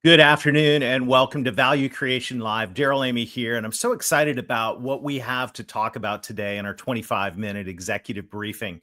Good afternoon and welcome to Value Creation Live. Daryl Amy here, and I'm so excited about what we have to talk about today in our 25-minute executive briefing.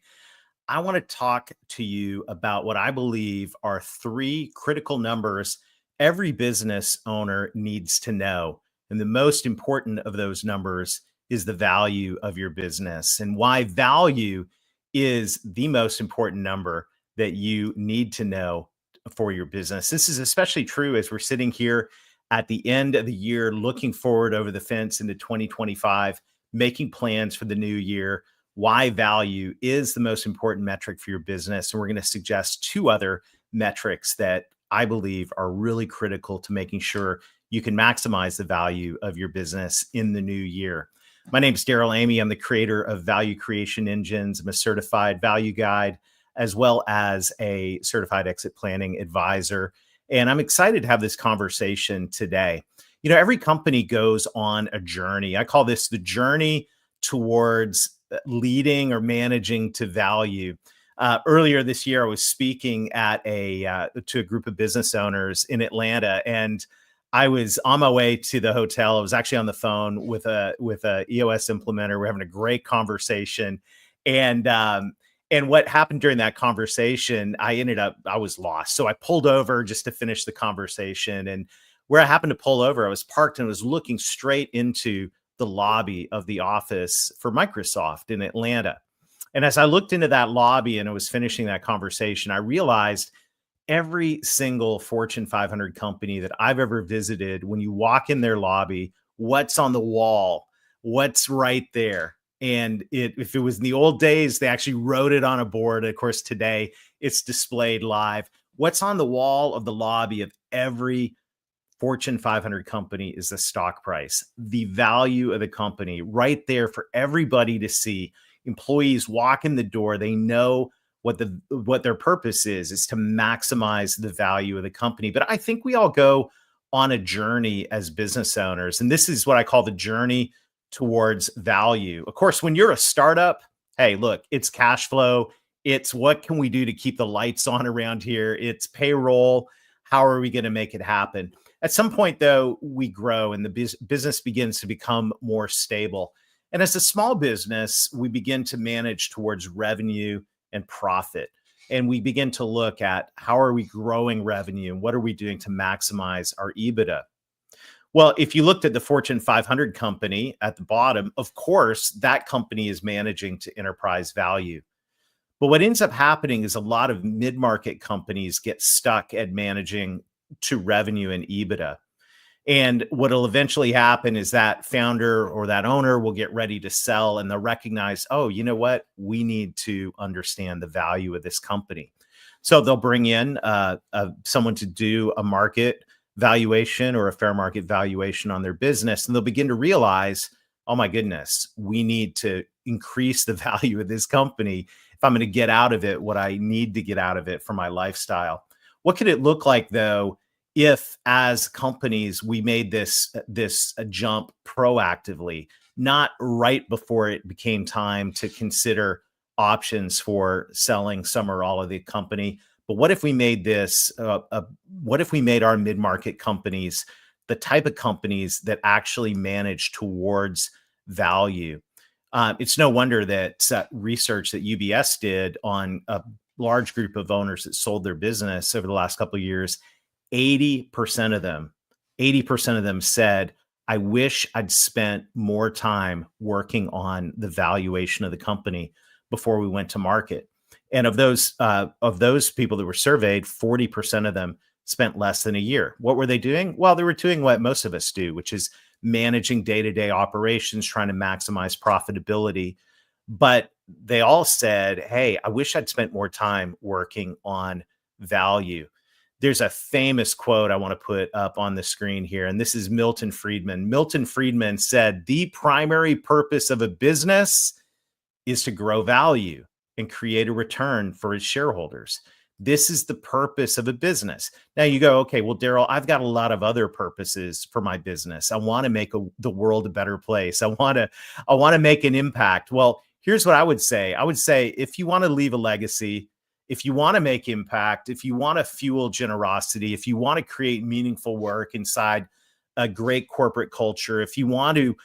I want to talk to you about what I believe are three critical numbers every business owner needs to know. And the most important of those numbers is the value of your business, and why value is the most important number that you need to know for your business. This is especially true as we're sitting here at the end of the year, looking forward over the fence into 2025, making plans for the new year. Why value is the most important metric for your business. And we're going to suggest two other metrics that I believe are really critical to making sure you can maximize the value of your business in the new year. My name is Daryl Amy. I'm the creator of Value Creation Engines. I'm a certified value guide, as well as a certified exit planning advisor. And I'm excited to have this conversation today. You know, every company goes on a journey. I call this the journey towards leading or managing to value. Earlier this year, I was speaking at to a group of business owners in Atlanta, and I was on my way to the hotel. I was actually on the phone with a EOS implementer. We're having a great conversation, and what happened during that conversation, I was lost. So I pulled over just to finish the conversation, and where I happened to pull over, I was parked and was looking straight into the lobby of the office for Microsoft in Atlanta. And as I looked into that lobby and I was finishing that conversation, I realized every single Fortune 500 company that I've ever visited, when you walk in their lobby, what's on the wall, what's right there. And if it was in the old days, they actually wrote it on a board. Of course, today it's displayed live. What's on the wall of the lobby of every Fortune 500 company is the stock price, the value of the company right there for everybody to see. Employees walk in the door, they know what their purpose is to maximize the value of the company. But I think we all go on a journey as business owners, and this is what I call the journey towards value. Of course, when you're a startup, hey, look, it's cash flow. It's what can we do to keep the lights on around here? It's payroll. How are we going to make it happen? At some point, though, we grow and the business begins to become more stable. And as a small business, we begin to manage towards revenue and profit. And we begin to look at how are we growing revenue and what are we doing to maximize our EBITDA? Well, if you looked at the Fortune 500 company at the bottom, of course, that company is managing to enterprise value. But what ends up happening is a lot of mid-market companies get stuck at managing to revenue and EBITDA. And what will eventually happen is that founder or that owner will get ready to sell and they'll recognize, oh, you know what? We need to understand the value of this company. So they'll bring in someone to do a market valuation or a fair market valuation on their business. And they'll begin to realize, oh my goodness, we need to increase the value of this company if I'm going to get out of it what I need to get out of it for my lifestyle. What could it look like, though, if as companies we made this jump proactively, not right before it became time to consider options for selling some or all of the company? But what if we made this, what if we made our mid-market companies the type of companies that actually manage towards value? It's no wonder that research that UBS did on a large group of owners that sold their business over the last couple of years, 80% of them said, I wish I'd spent more time working on the valuation of the company before we went to market. And of those people that were surveyed, 40% of them spent less than a year. What were they doing? Well, they were doing what most of us do, which is managing day-to-day operations, trying to maximize profitability. But they all said, hey, I wish I'd spent more time working on value. There's a famous quote I want to put up on the screen here, and this is Milton Friedman. Milton Friedman said, the primary purpose of a business is to grow value and create a return for its shareholders. This is the purpose of a business. Now you go, okay, well, Daryl, I've got a lot of other purposes for my business. I want to make the world a better place. I want to make an impact. Well, here's what I would say. I would say if you want to leave a legacy, if you want to make impact, if you want to fuel generosity, if you want to create meaningful work inside a great corporate culture, if you want to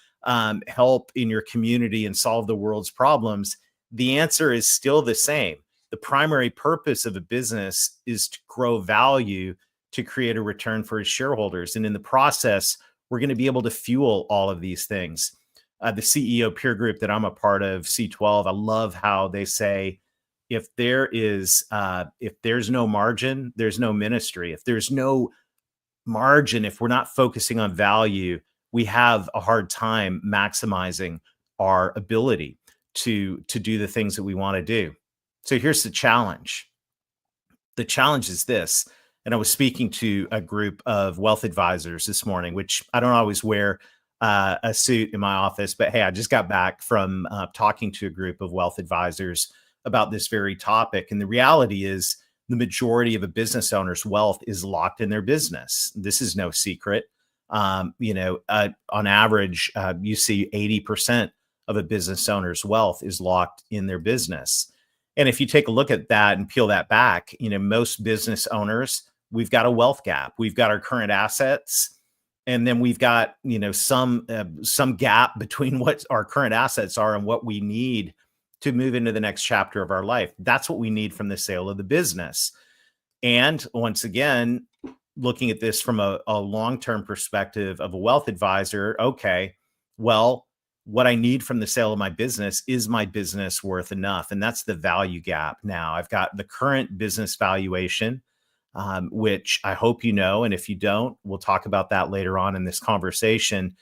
help in your community and solve the world's problems, the answer is still the same. The primary purpose of a business is to grow value, to create a return for its shareholders. And in the process, we're going to be able to fuel all of these things. The CEO peer group that I'm a part of, C12, I love how they say, if there's no margin, there's no ministry. If there's no margin, if we're not focusing on value, we have a hard time maximizing our ability to do the things that we want to do. So here's the challenge. The challenge is this, and I was speaking to a group of wealth advisors this morning, which I don't always wear a suit in my office, but hey, I just got back from talking to a group of wealth advisors about this very topic. And the reality is the majority of a business owner's wealth is locked in their business. This is no secret. On average, you see 80% of a business owner's wealth is locked in their business. And if you take a look at that and peel that back, most business owners, we've got a wealth gap. We've got our current assets, and then we've got, some gap between what our current assets are and what we need to move into the next chapter of our life. That's what we need from the sale of the business. And once again, looking at this from a long-term perspective of a wealth advisor, okay, well, what I need from the sale of my business, is my business worth enough? And that's the value gap. Now I've got the current business valuation, which I hope you know. And if you don't, we'll talk about that later on in this conversation.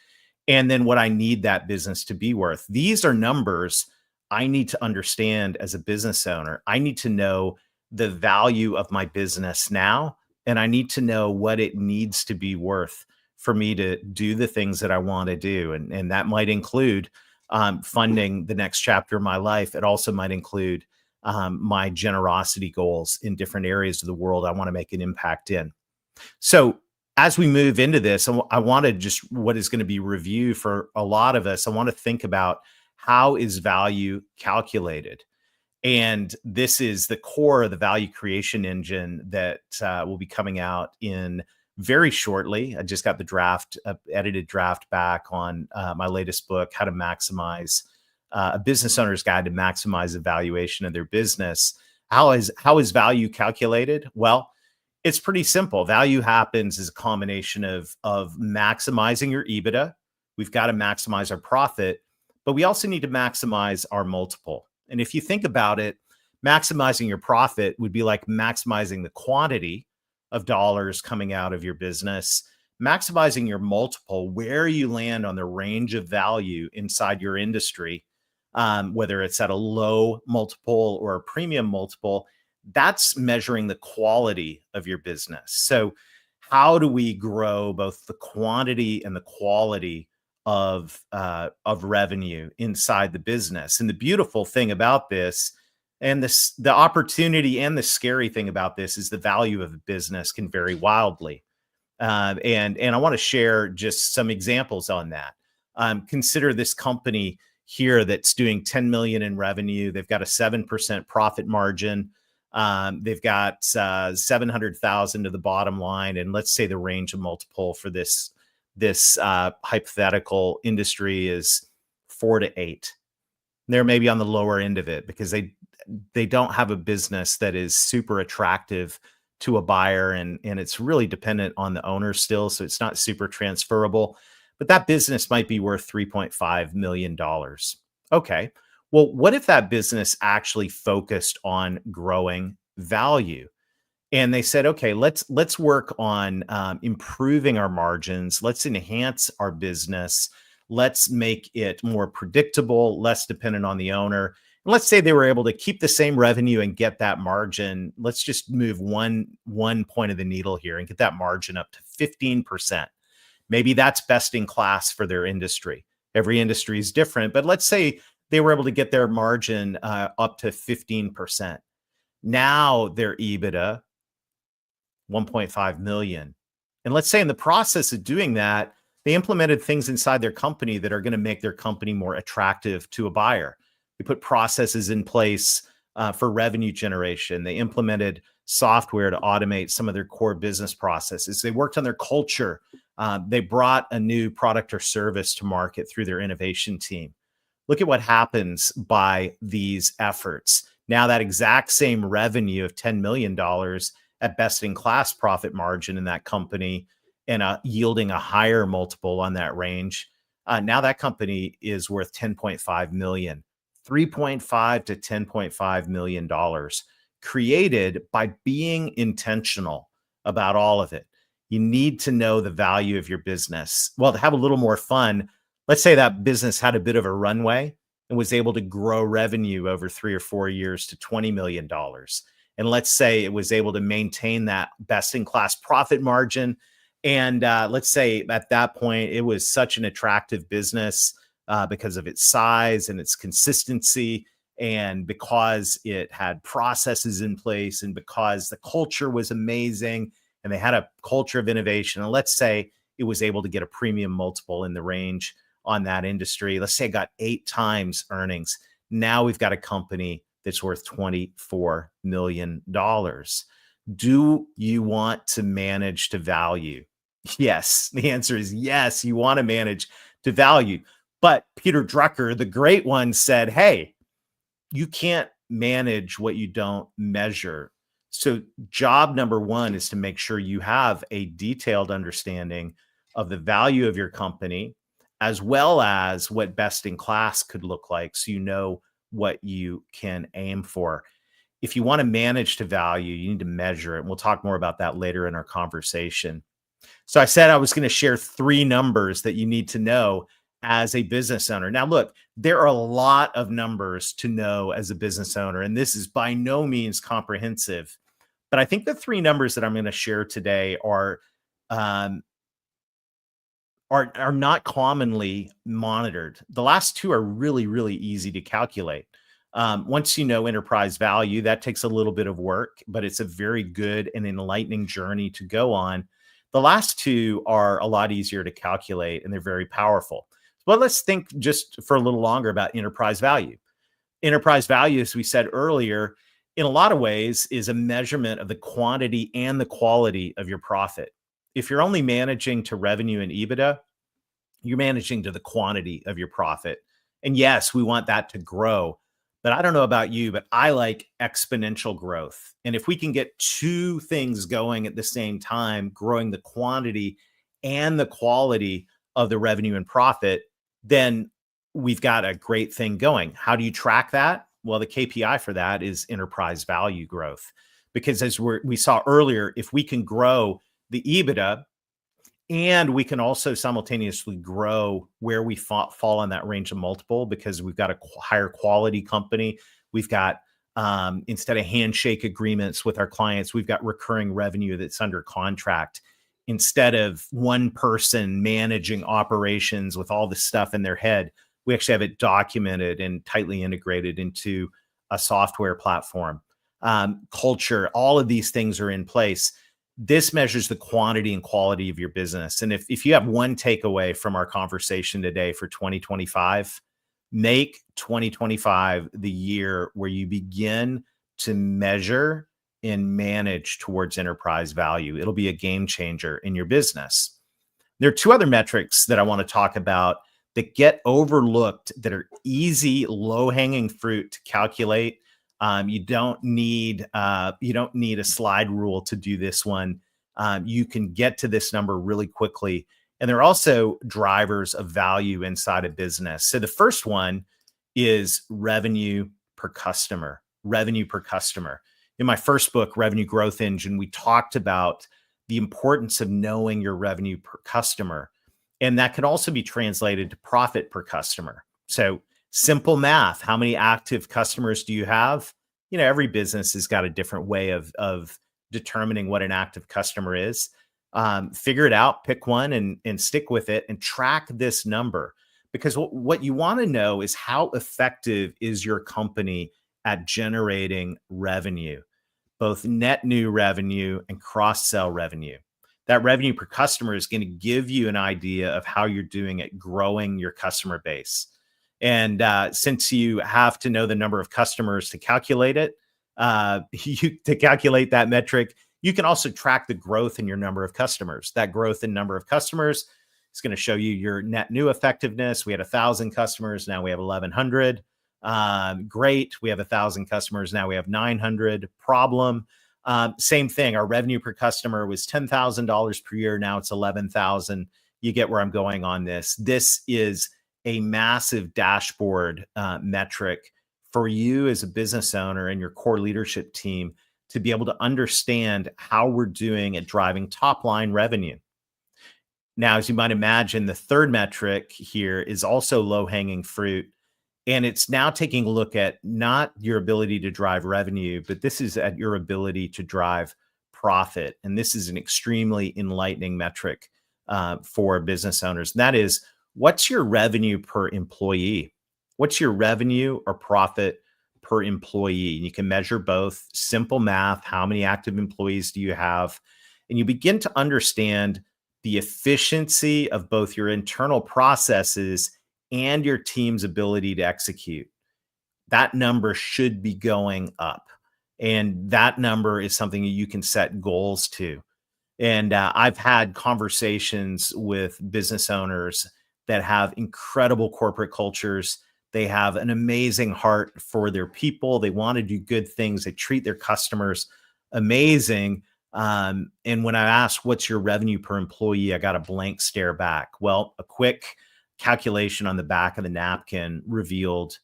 And then what I need that business to be worth. These are numbers I need to understand as a business owner. I need to know the value of my business now, and I need to know what it needs to be worth for me to do the things that I want to do. And that might include funding the next chapter of my life. It also might include my generosity goals in different areas of the world I want to make an impact in. So as we move into this, I want to just, what is going to be review for a lot of us, I want to think about, how is value calculated? And this is the core of the value creation engine that will be coming out in very shortly. I just got the edited draft back on my latest book, How to Maximize a Business Owner's Guide to Maximize the Valuation of Their Business. How is value calculated? Well, it's pretty simple. Value happens as a combination of maximizing your EBITDA. We've got to maximize our profit, but we also need to maximize our multiple. And if you think about it, maximizing your profit would be like maximizing the quantity of dollars coming out of your business. Maximizing your multiple, where you land on the range of value inside your industry, whether it's at a low multiple or a premium multiple, that's measuring the quality of your business. So how do we grow both the quantity and the quality of revenue inside the business? And the beautiful thing about this, and the opportunity and the scary thing about this, is the value of a business can vary wildly. And I want to share just some examples on that. Consider this company here that's doing 10 million in revenue. They've got a 7% profit margin. They've got 700,000 to the bottom line. And let's say the range of multiple for this hypothetical industry is 4 to 8. They're maybe on the lower end of it because they don't have a business that is super attractive to a buyer, and it's really dependent on the owner still, so it's not super transferable. But that business might be worth $3.5 million. Okay, well, what if that business actually focused on growing value? And they said, okay, let's work on improving our margins. Let's enhance our business. Let's make it more predictable, less dependent on the owner. And let's say they were able to keep the same revenue and get that margin. Let's just move one point of the needle here and get that margin up to 15%. Maybe that's best in class for their industry. Every industry is different, but let's say they were able to get their margin up to 15%. Now their EBITDA, 1.5 million. And let's say in the process of doing that, they implemented things inside their company that are going to make their company more attractive to a buyer. They put processes in place for revenue generation. They implemented software to automate some of their core business processes. They worked on their culture. They brought a new product or service to market through their innovation team. Look at what happens by these efforts. Now, that exact same revenue of $10 million at best in class profit margin in that company and yielding a higher multiple on that range. Now that company is worth 10.5 million, 3.5 to 10.5 million dollars, created by being intentional about all of it. You need to know the value of your business. Well, to have a little more fun, let's say that business had a bit of a runway and was able to grow revenue over 3 or 4 years to $20 million. And let's say it was able to maintain that best in class profit margin. And let's say at that point, it was such an attractive business because of its size and its consistency, and because it had processes in place, and because the culture was amazing and they had a culture of innovation. And let's say it was able to get a premium multiple in the range on that industry. Let's say it got 8 times earnings. Now we've got a company that's worth $24 million. Do you want to manage to value? Yes. The answer is yes. You want to manage to value. But Peter Drucker, the great one, said, hey, you can't manage what you don't measure. So job number one is to make sure you have a detailed understanding of the value of your company, as well as what best in class could look like, so you know what you can aim for. If you want to manage to value, you need to measure it. And we'll talk more about that later in our conversation. So I said I was going to share 3 numbers that you need to know as a business owner. Now, look, there are a lot of numbers to know as a business owner, and this is by no means comprehensive. But I think the 3 numbers that I'm going to share today um, are not commonly monitored. The last 2 are really, really easy to calculate. Once you know enterprise value, that takes a little bit of work, but it's a very good and enlightening journey to go on. The last 2 are a lot easier to calculate, and they're very powerful. But let's think just for a little longer about enterprise value. Enterprise value, as we said earlier, in a lot of ways is a measurement of the quantity and the quality of your profit. If you're only managing to revenue and EBITDA, you're managing to the quantity of your profit. And yes, we want that to grow. But I don't know about you, but I like exponential growth. And if we can get 2 things going at the same time, growing the quantity and the quality of the revenue and profit, then we've got a great thing going. How do you track that? Well, the KPI for that is enterprise value growth. Because as we saw earlier, if we can grow the EBITDA, and we can also simultaneously grow where we fall on that range of multiple, because we've got a higher quality company. We've got, instead of handshake agreements with our clients, we've got recurring revenue that's under contract. Instead of one person managing operations with all this stuff in their head, we actually have it documented and tightly integrated into a software platform. Culture, all of these things are in place. This measures the quantity and quality of your business. And if you have one takeaway from our conversation today for 2025, make 2025 the year where you begin to measure and manage towards enterprise value. It'll be a game changer in your business. There are 2 other metrics that I want to talk about that get overlooked, that are easy, low-hanging fruit to calculate. You don't need a slide rule to do this one. You can get to this number really quickly. And they're also drivers of value inside a business. So the first one is revenue per customer. Revenue per customer. In my first book, Revenue Growth Engine, we talked about the importance of knowing your revenue per customer. And that can also be translated to profit per customer. So simple math. How many active customers do you have? You know, every business has got a different way of determining what an active customer is. Figure it out, pick one and stick with it, and track this number. Because what you want to know is, how effective is your company at generating revenue, both net new revenue and cross-sell revenue. That revenue per customer is going to give you an idea of how you're doing at growing your customer base. And since you have to know the number of customers to calculate it, to calculate that metric, you can also track the growth in your number of customers. That growth in number of customers is going to show you your net new effectiveness. We had 1,000 customers. Now we have 1,100. Great. We have 1,000 customers. Now we have 900. Problem. Same thing. Our revenue per customer was $10,000 per year. Now it's 11,000. You get where I'm going on this. This is a massive dashboard metric for you as a business owner and your core leadership team to be able to understand how we're doing at driving top line revenue. Now, as you might imagine, the third metric here is also low hanging fruit. And it's now taking a look at not your ability to drive revenue, but this is at your ability to drive profit. And this is an extremely enlightening metric for business owners. And that is, what's your revenue per employee? What's your revenue or profit per employee? And you can measure both. Simple math. How many active employees do you have? And you begin to understand the efficiency of both your internal processes and your team's ability to execute. That number should be going up. And that number is something that you can set goals to. And I've had conversations with business owners that have incredible corporate cultures. They have an amazing heart for their people. They want to do good things. They treat their customers amazing. And when I asked, what's your revenue per employee? I got a blank stare back. Well, a quick calculation on the back of the napkin revealed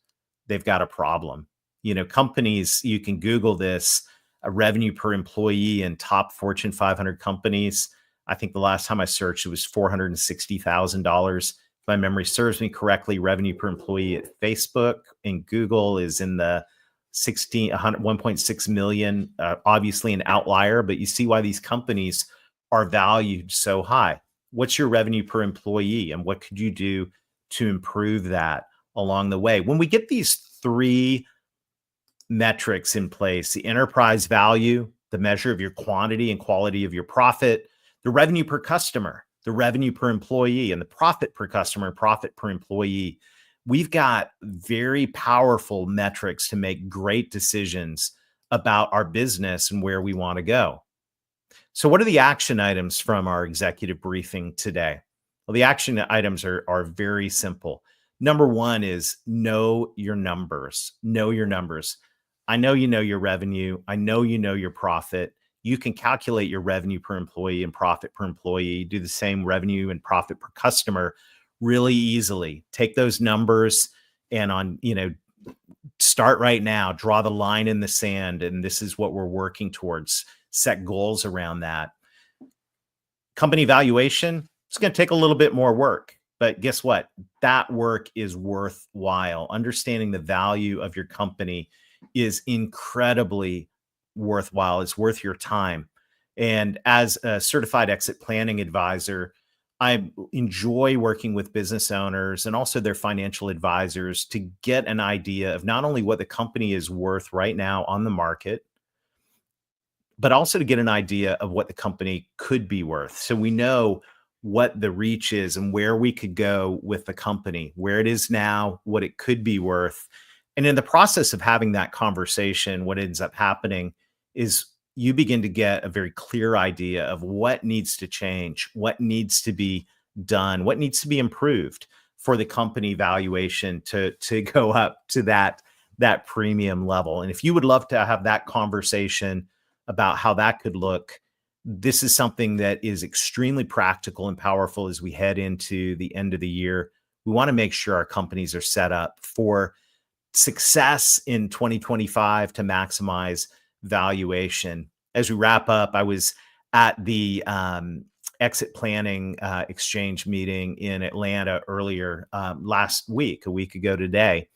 they've got a problem. Companies, you can Google this, a revenue per employee in top Fortune 500 companies. I think the last time I searched, it was $460,000. If my memory serves me correctly, revenue per employee at Facebook and Google is in the 1.6 million, obviously an outlier, but you see why these companies are valued so high. What's your revenue per employee and what could you do to improve that along the way? When we get these three metrics in place, the enterprise value, the measure of your quantity and quality of your profit, the revenue per customer, the revenue per employee, and the profit per customer and profit per employee, we've got very powerful metrics to make great decisions about our business and where we want to go. So what are the action items from our executive briefing today? Well, the action items are very simple. Number one is know your numbers. Know your numbers. I know you know your revenue. I know you know your profit. You can calculate your revenue per employee and profit per employee. Do the same revenue and profit per customer really easily. Take those numbers and start right now, draw the line in the sand. And this is what we're working towards. Set goals around that. Company valuation, it's going to take a little bit more work, but guess what? That work is worthwhile. Understanding the value of your company is incredibly worthwhile. It's worth your time. And as a certified exit planning advisor, I enjoy working with business owners and also their financial advisors to get an idea of not only what the company is worth right now on the market, but also to get an idea of what the company could be worth. So we know what the reach is and where we could go with the company, where it is now, what it could be worth. And in the process of having that conversation, what ends up happening is you begin to get a very clear idea of what needs to change, what needs to be done, what needs to be improved for the company valuation to go up to that premium level. And if you would love to have that conversation about how that could look, this is something that is extremely practical and powerful as we head into the end of the year. We want to make sure our companies are set up for success in 2025 to maximize valuation. As we wrap up, I was at the exit planning exchange meeting in Atlanta earlier last week, a week ago today.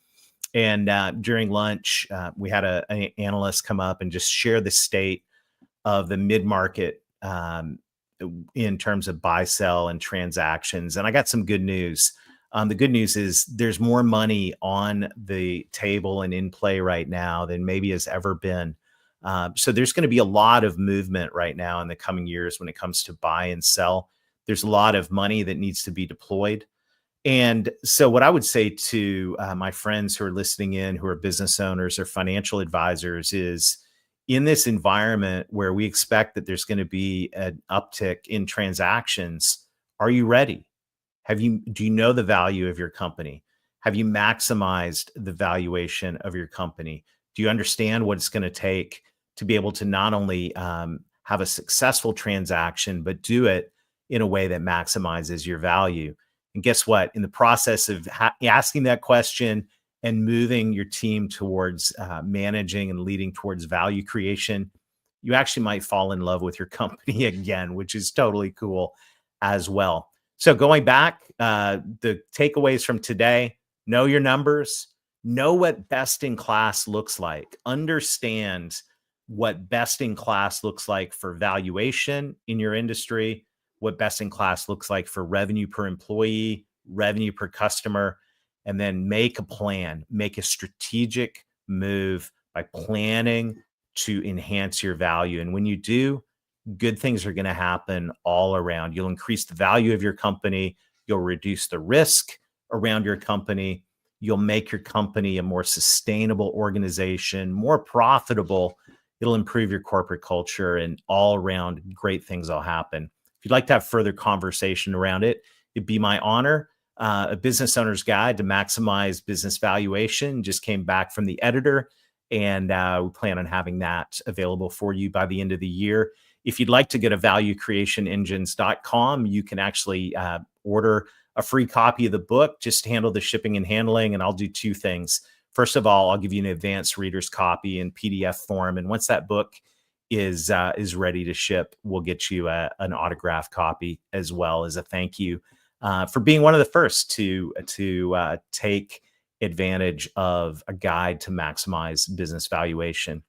And during lunch, we had an analyst come up and just share the state of the mid-market in terms of buy, sell, and transactions. And I got some good news. The good news is there's more money on the table and in play right now than maybe has ever been. So there's going to be a lot of movement right now in the coming years when it comes to buy and sell. There's a lot of money that needs to be deployed. And so, what I would say to my friends who are listening in, who are business owners or financial advisors, is in this environment where we expect that there's going to be an uptick in transactions, are you ready? Do you know the value of your company? Have you maximized the valuation of your company? Do you understand what it's going to take to be able to not only have a successful transaction, but do it in a way that maximizes your value? And guess what? In the process of asking that question and moving your team towards managing and leading towards value creation, you actually might fall in love with your company again, which is totally cool as well. So going back, the takeaways from today: know your numbers, know what best in class looks like, understand what best in class looks like for valuation in your industry, what best in class looks like for revenue per employee, revenue per customer, and then make a plan, make a strategic move by planning to enhance your value. And when you do, good things are going to happen all around. You'll increase the value of your company. You'll reduce the risk around your company. You'll make your company a more sustainable organization, more profitable. It'll improve your corporate culture, and all around great things will happen. If you'd like to have further conversation around it, it'd be my honor. A business owner's guide to maximize business valuation just came back from the editor, and we plan on having that available for you by the end of the year. If you'd like to go to valuecreationengines.com, you can actually order a free copy of the book. Just handle the shipping and handling, and I'll do two things. First of all, I'll give you an advanced reader's copy in PDF form, and once that book is ready to ship, we'll get you an autographed copy as well as a thank you for being one of the first to take advantage of a guide to maximize business valuation.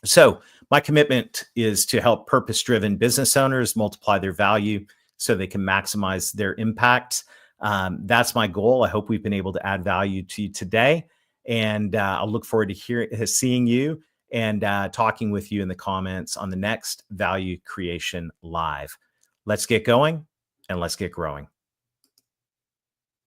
So my commitment is to help purpose-driven business owners multiply their value so they can maximize their impact. That's my goal. I hope we've been able to add value to you today. And I'll look forward to seeing you and talking with you in the comments on the next Value Creation Live. Let's get going and let's get growing.